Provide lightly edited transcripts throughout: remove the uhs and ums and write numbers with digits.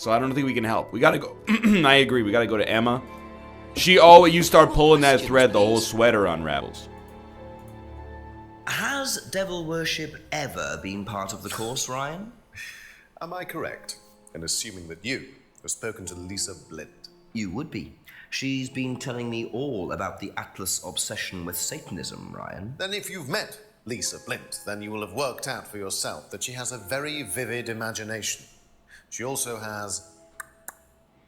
So I don't think we can help. We gotta go. I agree. We gotta go to Emma. You start pulling that thread, the whole sweater unravels. Has devil worship ever been part of the course, Ryan? Am I correct in assuming that you have spoken to Lisa Blint? You would be. She's been telling me all about the Atlas obsession with Satanism, Ryan. Then if you've met Lisa Blint, then you will have worked out for yourself that she has a very vivid imagination. She also has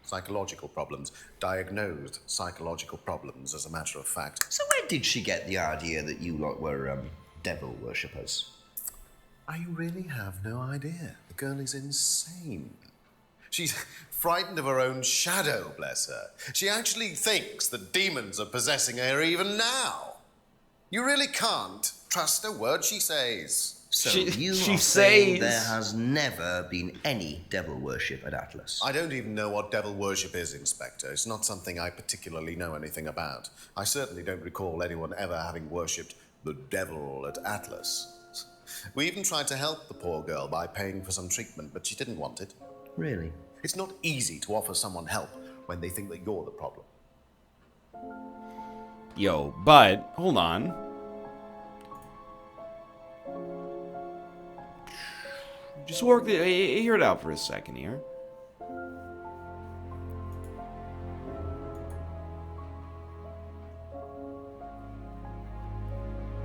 psychological problems, diagnosed psychological problems, as a matter of fact. So where did she get the idea that you lot were, devil worshippers? I really have no idea. The girl is insane. She's frightened of her own shadow, bless her. She actually thinks that demons are possessing her even now. You really can't trust a word she says. So you are saying there has never been any devil worship at Atlas? I don't even know what devil worship is, Inspector. It's not something I particularly know anything about. I certainly don't recall anyone ever having worshipped the devil at Atlas. We even tried to help the poor girl by paying for some treatment, but she didn't want it. Really? It's not easy to offer someone help when they think that you're the problem. Yo, but, hold on. Just hear it out for a second here.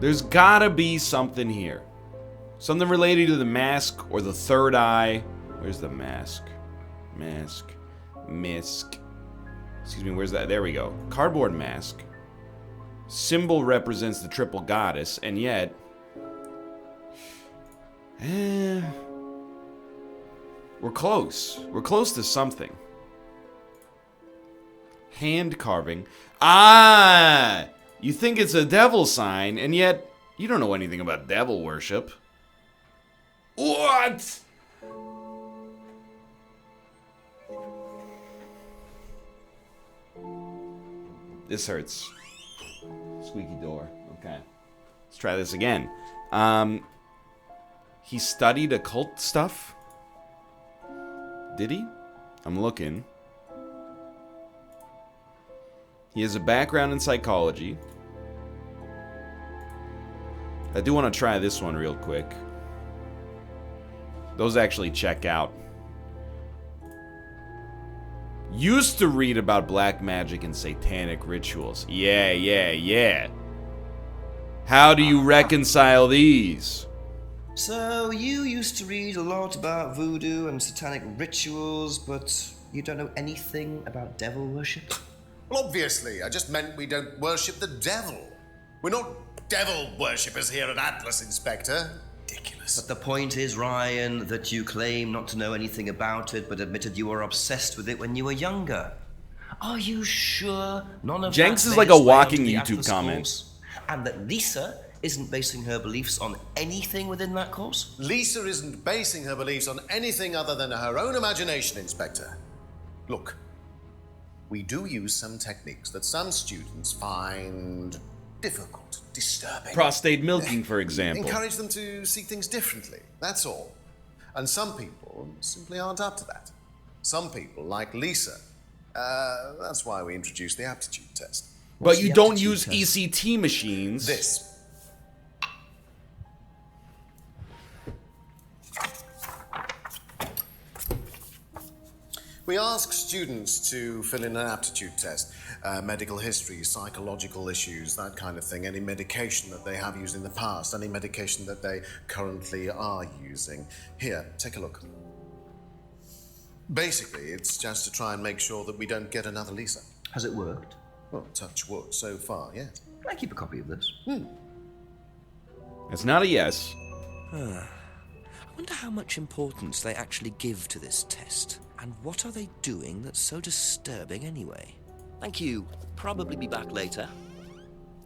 There's gotta be something here. Something related to the mask or the third eye. Where's the mask? Mask. Excuse me, where's that? There we go. Cardboard mask. Symbol represents the triple goddess, and yet... we're close. We're close to something. Hand carving. Ah! You think it's a devil sign, and yet you don't know anything about devil worship. What? This hurts. Squeaky door. Okay. Let's try this again. He studied occult stuff? Did he? I'm looking. He has a background in psychology. I do want to try this one real quick. Those actually check out. Used to read about black magic and satanic rituals. Yeah. How do you reconcile these? So, you used to read a lot about voodoo and satanic rituals, but you don't know anything about devil worship? Well, obviously, I just meant we don't worship the devil. We're not devil worshippers here at Atlas, Inspector. Ridiculous. But the point is, Ryan, that you claim not to know anything about it, but admitted you were obsessed with it when you were younger. Are you sure none of Jenks that is like a walking YouTube comment. Course, and that Lisa isn't basing her beliefs on anything within that course? Lisa isn't basing her beliefs on anything other than her own imagination, Inspector. Look, we do use some techniques that some students find difficult, disturbing. Prostate milking, for example. Encourage them to see things differently, that's all. And some people simply aren't up to that. Some people, like Lisa, that's why we introduced the aptitude test. But you don't use ECT machines. This. We ask students to fill in an aptitude test, medical history, psychological issues, that kind of thing, any medication that they have used in the past, any medication that they currently are using. Here, take a look. Basically, it's just to try and make sure that we don't get another Lisa. Has it worked? Well, touch wood, so far, yes. Can I keep a copy of this? It's not a yes. I wonder how much importance they actually give to this test. And what are they doing that's so disturbing anyway? Thank you. Probably be back later.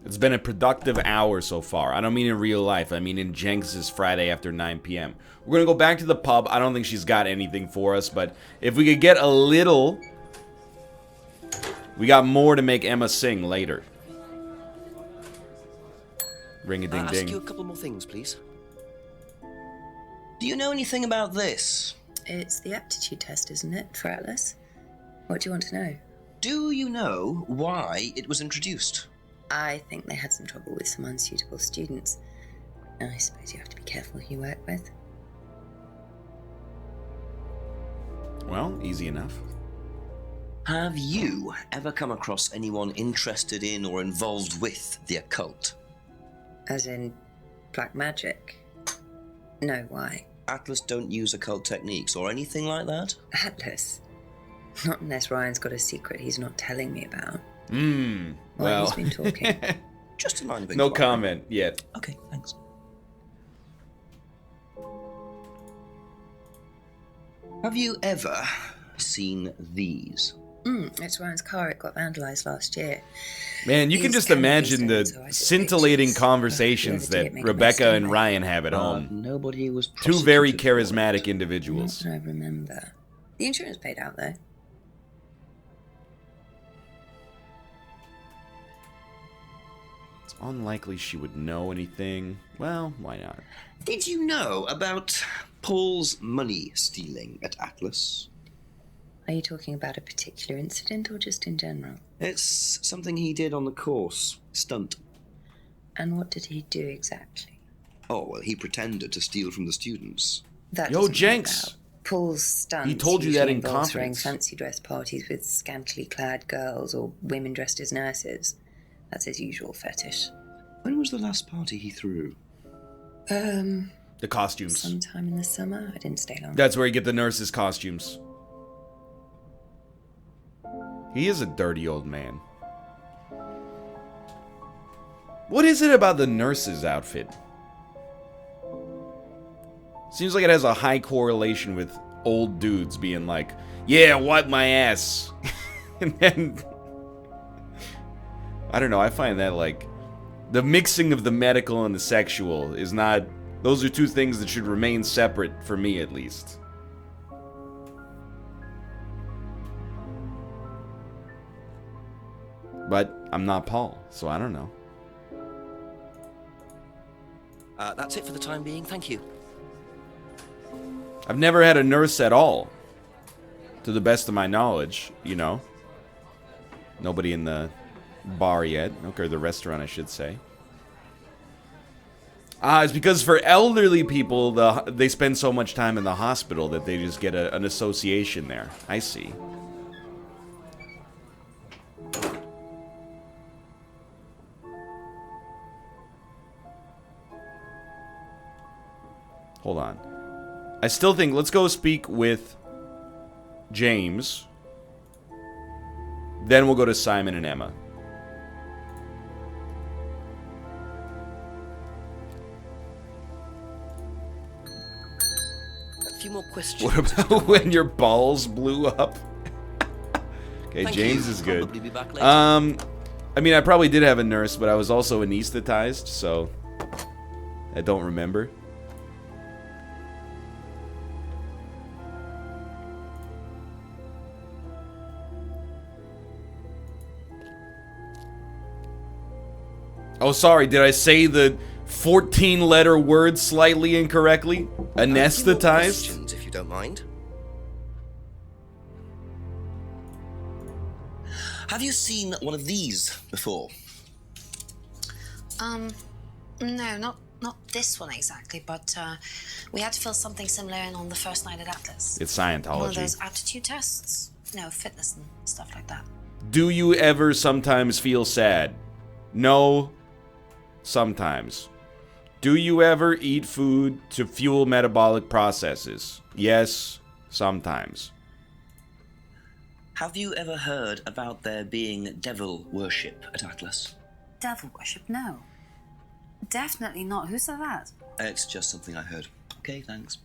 It's been a productive hour so far. I don't mean in real life. I mean in Jenks' Friday after 9 p.m. We're going to go back to the pub. I don't think she's got anything for us, but if we could get a little... We got more to make Emma sing later. Ring-a-ding-ding. Ask you a couple more things, please. Do you know anything about this? It's the aptitude test, isn't it, for Atlas? What do you want to know? Do you know why it was introduced? I think they had some trouble with some unsuitable students. I suppose you have to be careful who you work with. Well, easy enough. Have you ever come across anyone interested in or involved with the occult? As in black magic? No, why? Atlas don't use occult techniques or anything like that? Atlas? Not unless Ryan's got a secret he's not telling me about. Well. He's been talking. Just a line of No inquiry. comment yet. Okay, thanks. Have you ever seen these? It's Ryan's car. It got vandalised last year. Man, you can He's just kind of imagine the decent, so I took scintillating pictures. conversations Whoever did that it, make a Rebecca mess and anyway. Ryan have at home. Nobody was Two very prosecuted for it. charismatic individuals. Not that I remember. The insurance paid out, though. It's unlikely she would know anything. Well, why not? Did you know about Paul's money stealing at Atlas? Are you talking about a particular incident or just in general? It's something he did on the course. Stunt. And what did he do exactly? Oh, well, he pretended to steal from the students. That Yo, doesn't ring a Jenks! bell. Paul's stunts He told you that usually in involves throwing confidence. fancy dress parties with scantily clad girls or women dressed as nurses. That's his usual fetish. When was the last party he threw? The costumes. Sometime in the summer. I didn't stay long. That's where you get the nurses' costumes. He is a dirty old man. What is it about the nurse's outfit? Seems like it has a high correlation with old dudes being like, yeah, wipe my ass. And then, I don't know, I find that like, the mixing of the medical and the sexual is not, those are two things that should remain separate for me at least. But I'm not Paul, so I don't know. That's it for the time being. Thank you. I've never had a nurse at all, to the best of my knowledge, you know. Nobody in the bar yet, or the restaurant, I should say. It's because for elderly people, they spend so much time in the hospital that they just get an association there. I see. Hold on. I still think, let's go speak with James. Then we'll go to Simon and Emma. A few more questions. What about when your balls blew up? Okay, Thank James you. is good. Probably be back later. I mean, I probably did have a nurse, but I was also anesthetized, so I don't remember. Oh, sorry, did I say the 14-letter word slightly incorrectly? A few more Anesthetized? questions, if you don't mind. Have you seen one of these before? No, not this one exactly, but we had to fill something similar in on the first night at Atlas. It's One of Scientology. those aptitude tests? No, fitness and stuff like that. Do you ever sometimes feel sad? No, sometimes. Do you ever eat food to fuel metabolic processes? Yes, sometimes. Have you ever heard about there being devil worship at Atlas? Devil worship? No. Definitely not. Who said that? It's just something I heard. Okay, thanks.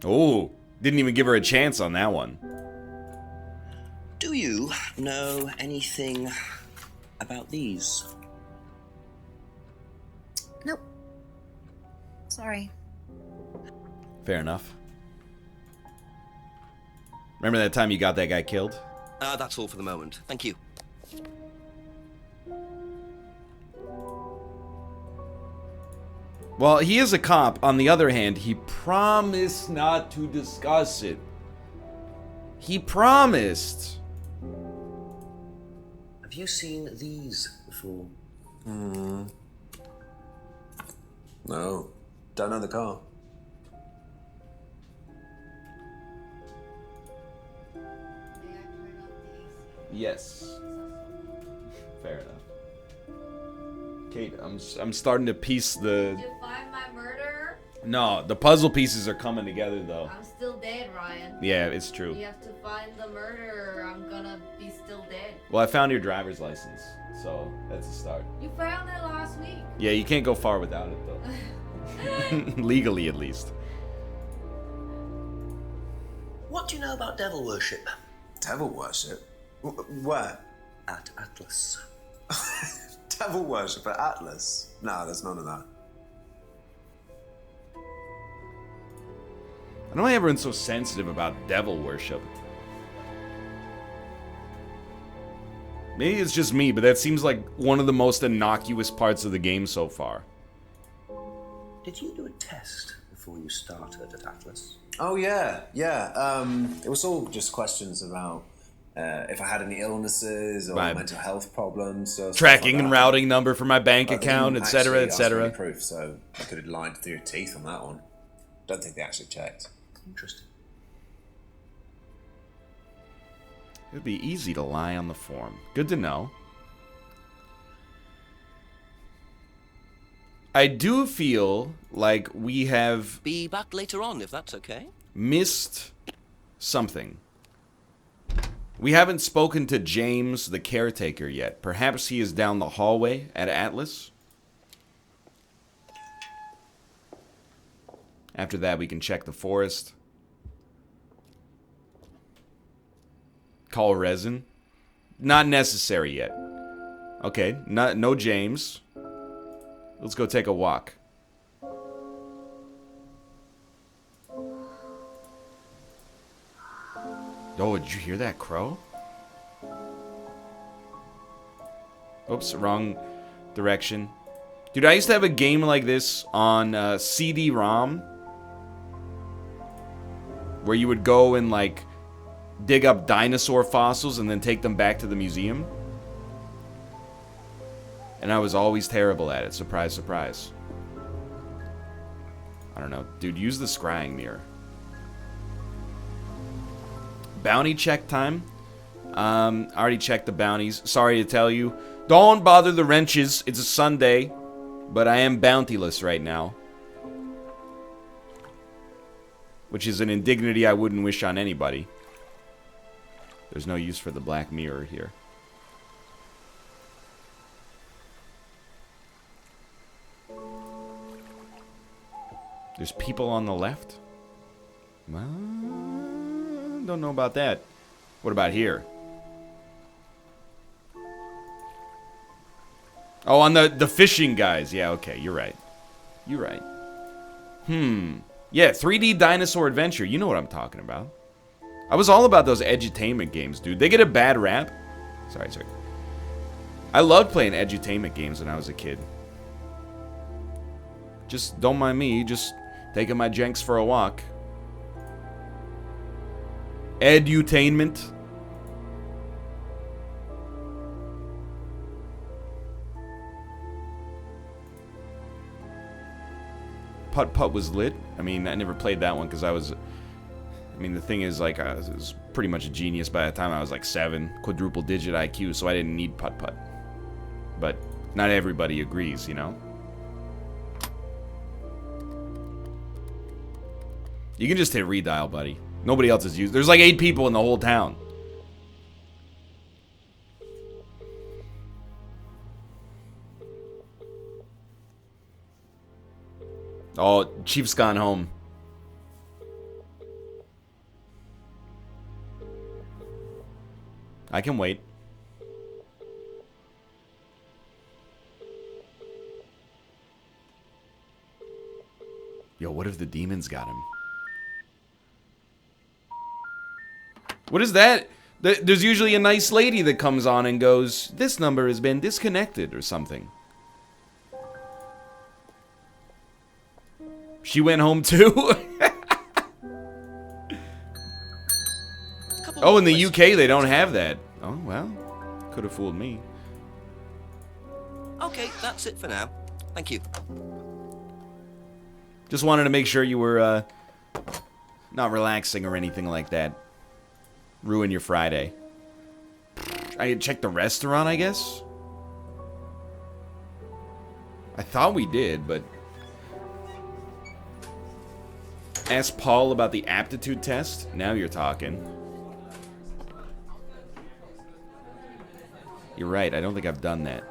Oh, didn't even give her a chance on that one. Do you know anything about these? Nope. Sorry. Fair enough. Remember that time you got that guy killed? That's all for the moment. Thank you. Well, he is a cop. On the other hand, he promised not to discuss it. He promised. Have you seen these before? No. Don't know the car. Yes. Fair enough. Kate, I'm starting to piece the... Did you find my murderer? No, the puzzle pieces are coming together, though. I'm still dead, Ryan. Yeah, it's true. You have to find the murderer or I'm gonna be still dead. Well, I found your driver's license, so that's a start. You found it last week. Yeah, you can't go far without it, though. Legally, at least. What do you know about devil worship? Devil worship? Where? At Atlas. Devil worship at Atlas? No, there's none of that. I don't know why everyone's so sensitive about devil worship. Maybe it's just me, but that seems like one of the most innocuous parts of the game so far. Did you do a test before you started at Atlas? Oh, yeah. It was all just questions about if I had any illnesses or Right. mental health problems. Or stuff Tracking like and that. routing number for my bank But they account, didn't etc., actually ask for any etc. proof, so I could have lied through your teeth on that one. Don't think they actually checked. Interesting. It'd be easy to lie on the form. Good to know. I do feel like we have Be back later on, if that's okay. missed something. We haven't spoken to James, the caretaker, yet. Perhaps he is down the hallway at Atlas. After that, we can check the forest. Call Resin. Not necessary yet. Okay, no James. Let's go take a walk. Oh, did you hear that crow? Oops, wrong direction. Dude, I used to have a game like this on CD-ROM. Where you would go and, like, dig up dinosaur fossils and then take them back to the museum. And I was always terrible at it. Surprise, surprise. I don't know. Dude, use the scrying mirror. Bounty check time. I already checked the bounties. Sorry to tell you. Don't bother the wrenches. It's a Sunday. But I am bountyless right now. Which is an indignity I wouldn't wish on anybody. There's no use for the black mirror here. There's people on the left? Well, don't know about that. What about here? Oh, on the fishing guys. Yeah, okay, you're right. You're right. Yeah, 3D Dinosaur Adventure. You know what I'm talking about. I was all about those edutainment games, dude. They get a bad rap. Sorry. I loved playing edutainment games when I was a kid. Just don't mind me, just taking my jenks for a walk. Edutainment. Putt-Putt was lit. I mean, I never played that one because I was... I mean, the thing is, like, I was pretty much a genius by the time I was, like, 7. Quadruple-digit IQ, so I didn't need Putt-Putt. But not everybody agrees, you know? You can just hit redial, buddy. Nobody else is used. There's, like, 8 people in the whole town. Oh, Chief's gone home. I can wait. Yo, what if the demons got him? What is that? There's usually a nice lady that comes on and goes, "This number has been disconnected," or something. She went home too? Oh, in the UK they don't have that. Oh, well. Could have fooled me. Okay, that's it for now. Thank you. Just wanted to make sure you were not relaxing or anything like that. Ruin your Friday. I could check the restaurant, I guess? I thought we did, but... Ask Paul about the aptitude test? Now you're talking. You're right, I don't think I've done that.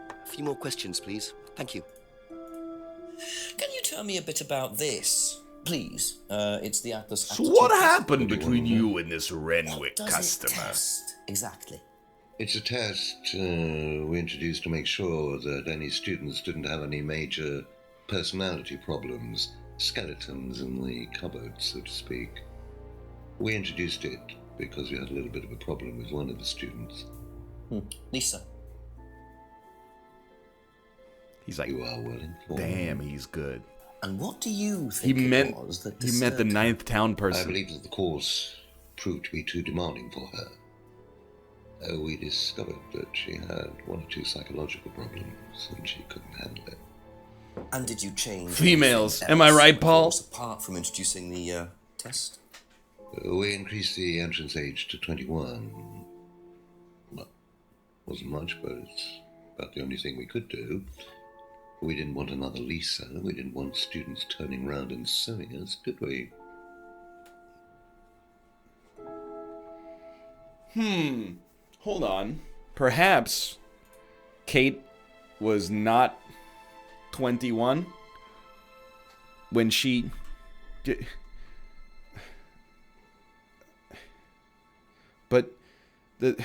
A few more questions, please. Thank you. Can you tell me a bit about this, please? It's the Atlas. So what happened between you and this Renwick customer? Test exactly. It's a test we introduced to make sure that any students didn't have any major personality problems, skeletons in the cupboard, so to speak. We introduced it because we had a little bit of a problem with one of the students. Lisa. He's like, you are well informed. Damn, he's good. And what do you think He met the her? ninth town person. I believe that the course proved to be too demanding for her. We discovered that she had one or two psychological problems and she couldn't handle it. And did you change Females. anything Am I else right, Paul? Apart from introducing the test? We increased the entrance age to 21. Well, wasn't much, but it's about the only thing we could do. We didn't want another Lisa. We didn't want students turning around and suing us, did we? Hold on. Perhaps Kate was not 21 when she... But the...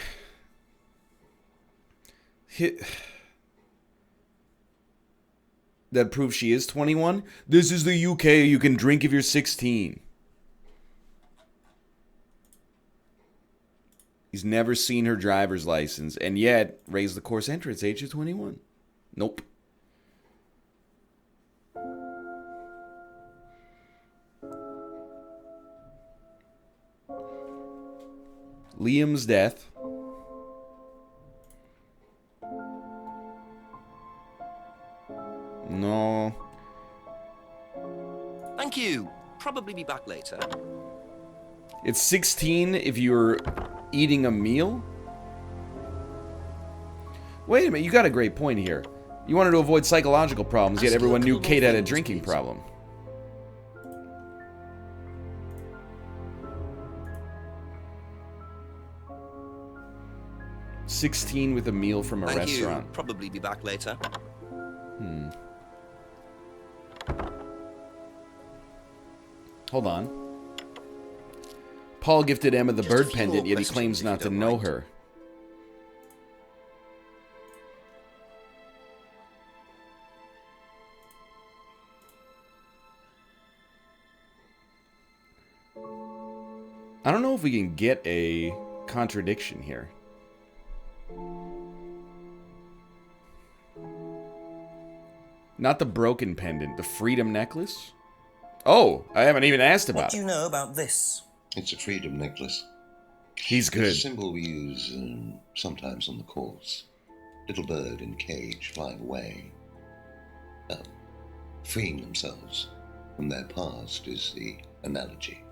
That proves she is 21? This is the UK. You can drink if you're 16. He's never seen her driver's license, and yet raised the course entrance age to 21. Nope. Liam's death. No. Thank you. Probably be back later. It's 16 if you're eating a meal? Wait a minute, you got a great point here. You wanted to avoid psychological problems, yet everyone knew Kate had a drinking problem. $16 with a meal from a restaurant. You. Probably be back later. Hold on. Paul gifted Emma the bird pendant, yet he claims not to know her. I don't know if we can get a contradiction here. Not the broken pendant, the freedom necklace? Oh, I haven't even asked about it. What do you know about this? It's a freedom necklace. He's good. It's a symbol we use sometimes on the course. Little bird in cage flying away. Freeing themselves from their past is the analogy.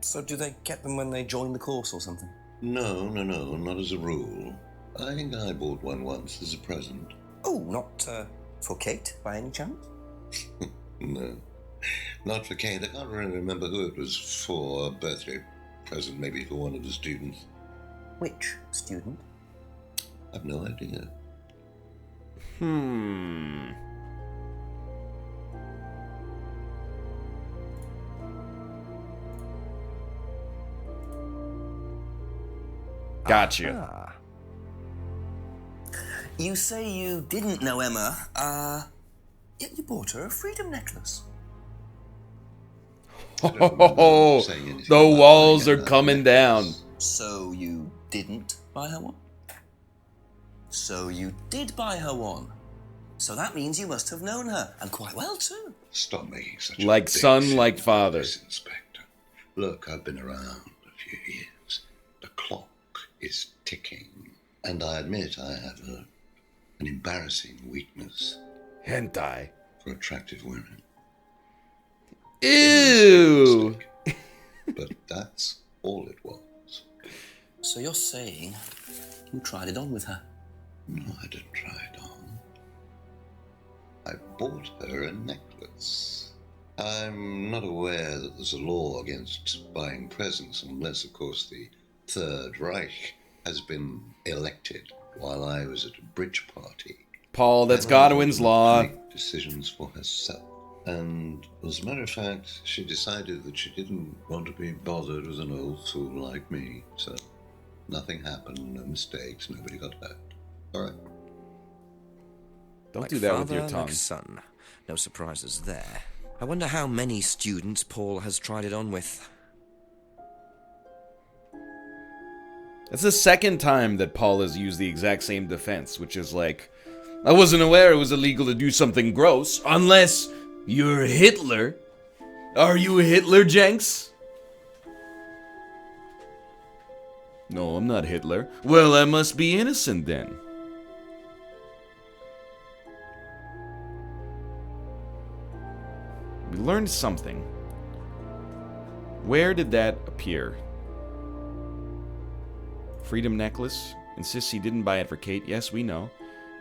So do they get them when they join the course or something? No, not as a rule. I think I bought one once as a present. Oh, not for Kate, by any chance? No, not for Kate. I can't really remember who it was for. A birthday present, maybe for one of the students. Which student? I've no idea. Gotcha. You say you didn't know Emma, yet you bought her a freedom necklace. Oh, the walls are coming down. So you didn't buy her one? So you did buy her one. So that means you must have known her, and quite well too. Stop making such a Like big son, scene like about father. this, Inspector. Look, I've been around a few years. The clock is ticking. And I admit I have an embarrassing weakness Hentai. for attractive women. Ew! But that's all it was. So you're saying you tried it on with her? No, I didn't try it on. I bought her a necklace. I'm not aware that there's a law against buying presents unless, of course, the Third Reich has been elected while I was at a bridge party. Paul, that's And Godwin's I law. make decisions for herself. And as a matter of fact, she decided that she didn't want to be bothered with an old fool like me. So nothing happened, no mistakes, nobody got hurt. All right. Don't Like do that with father, your tongue. like son. No surprises there. I wonder how many students Paul has tried it on with. It's the second time that Paul has used the exact same defense, which is like, I wasn't aware it was illegal to do something gross, unless you're Hitler. Are you Hitler, Jenks? No, I'm not Hitler. Well, I must be innocent then. We learned something. Where did that appear? Freedom necklace. Insists he didn't buy it for Kate. Yes, we know.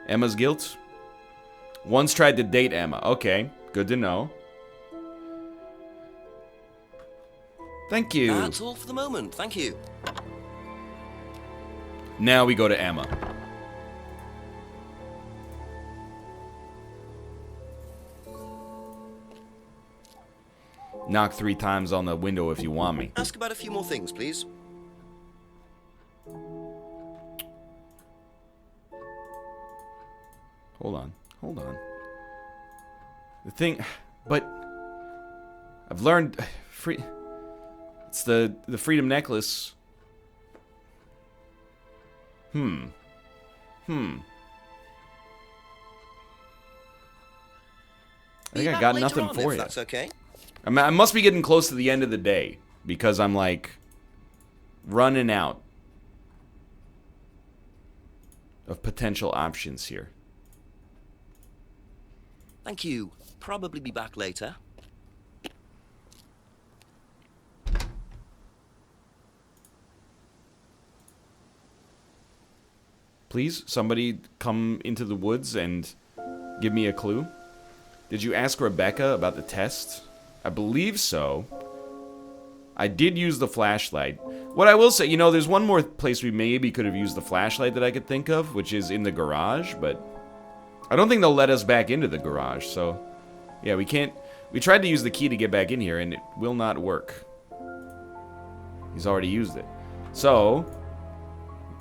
Emma's guilt. Once tried to date Emma. Okay, good to know. Thank you. That's all for the moment, thank you. Now we go to Emma. Knock 3 times on the window if you want me. Ask about a few more things, please. Hold on. The thing, but I've learned it's the freedom necklace. I think I got nothing for you. That's okay. I must be getting close to the end of the day because I'm like running out of potential options here. Thank you. Probably be back later. Please, somebody come into the woods and give me a clue. Did you ask Rebecca about the test? I believe so. I did use the flashlight. What I will say, you know, there's one more place we maybe could have used the flashlight that I could think of, which is in the garage, but I don't think they'll let us back into the garage, so yeah, we can't. We tried to use the key to get back in here, and it will not work. He's already used it. So,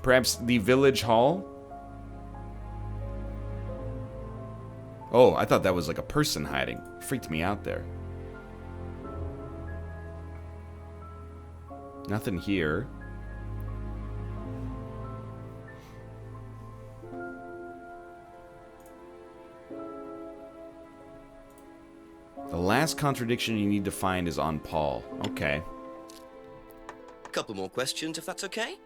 perhaps the village hall? Oh, I thought that was like a person hiding. Freaked me out there. Nothing here. The last contradiction you need to find is on Paul. Okay. Couple more questions, if that's okay?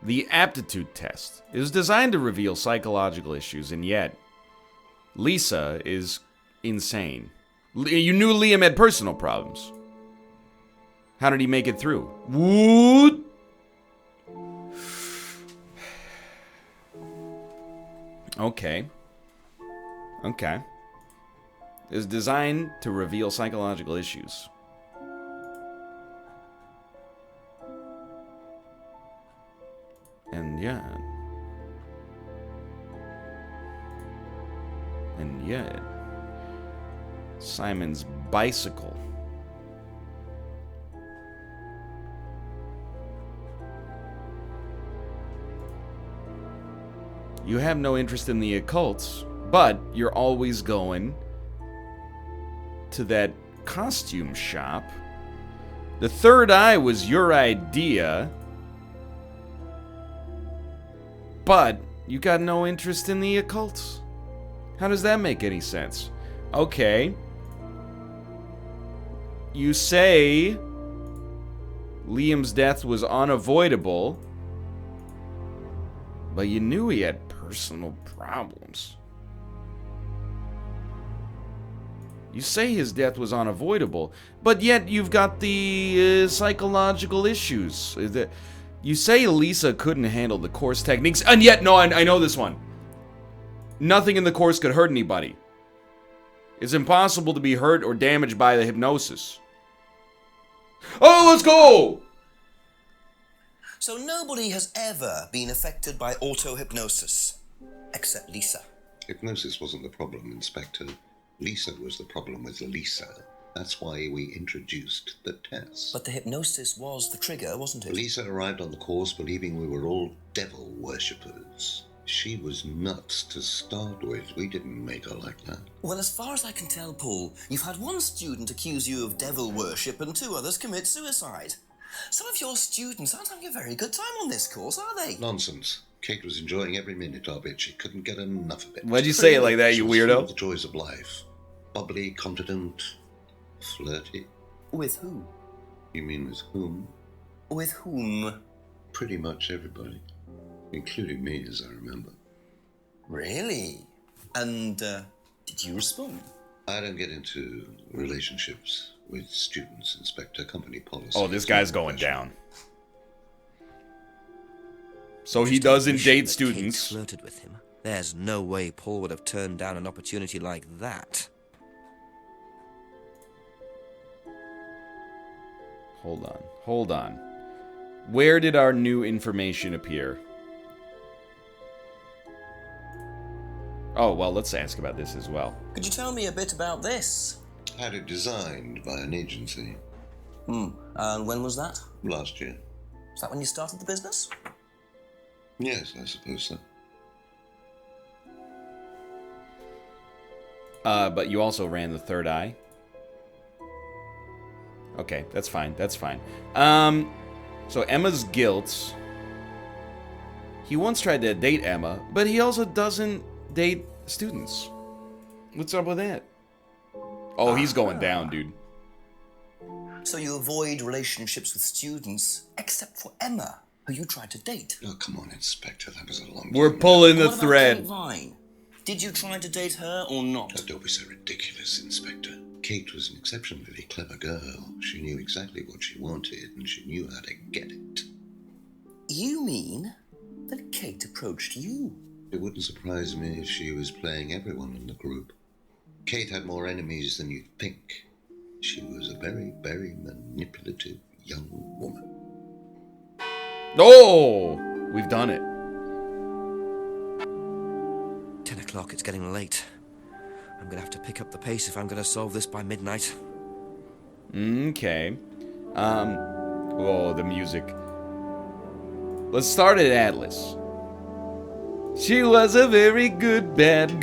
The aptitude test is designed to reveal psychological issues, and yet Lisa is insane. You knew Liam had personal problems. How did he make it through? What? Okay. Okay. Is designed to reveal psychological issues. And yet... Simon's bicycle. You have no interest in the occult, but you're always going to that costume shop. The third eye was your idea, but You got no interest in the occult? How does that make any sense? Okay. You say Liam's death was unavoidable, but you knew he had personal problems. You say his death was unavoidable, but yet you've got the psychological issues. You say Lisa couldn't handle the course techniques, and yet, no, I know this one. Nothing in the course could hurt anybody. It's impossible to be hurt or damaged by the hypnosis. Oh, let's go! So nobody has ever been affected by auto-hypnosis, except Lisa. Hypnosis wasn't the problem, Inspector. Lisa was the problem with Lisa. That's why we introduced the test. But the hypnosis was the trigger, wasn't it? Lisa arrived on the course believing we were all devil worshippers. She was nuts to start with. We didn't make her like that. Well, as far as I can tell, Paul, you've had one student accuse you of devil worship and 2 others commit suicide. Some of your students aren't having a very good time on this course, are they? Nonsense. Kate was enjoying every minute of it. She couldn't get enough of it. Why'd you say it like that, you She was full weirdo? of the joys of life. Bubbly, confident, flirty. With who? You mean with whom? With whom? Pretty much everybody. Including me, as I remember. Really? And, did you respond? I don't get into relationships with students, Inspector. Company policy. Oh, this guy's going down. So he doesn't date Kate students. flirted with him. There's no way Paul would have turned down an opportunity like that. Hold on. Where did our new information appear? Oh, well, let's ask about this as well. Could you tell me a bit about this? Had it designed by an agency. And when was that? Last year. Is that when you started the business? Yes, I suppose so. But you also ran the third eye. Okay, that's fine. So Emma's guilt. He once tried to date Emma, but he also doesn't date students. What's up with that? Oh, he's going down, dude. So you avoid relationships with students, except for Emma, who you tried to date. Oh, come on, Inspector. That was a long We're time ago. pulling the What about thread. Kate Vine? Did you try to date her or not? Oh, don't be so ridiculous, Inspector. Kate was an exceptionally clever girl. She knew exactly what she wanted, and she knew how to get it. You mean that Kate approached you? It wouldn't surprise me if she was playing everyone in the group. Kate had more enemies than you'd think. She was a very, very manipulative young woman. Oh, we've done it. 10 o'clock, it's getting late. I'm gonna have to pick up the pace if I'm gonna solve this by midnight. Okay. Oh, the music. Let's start at Atlas. She was a very good bad girl.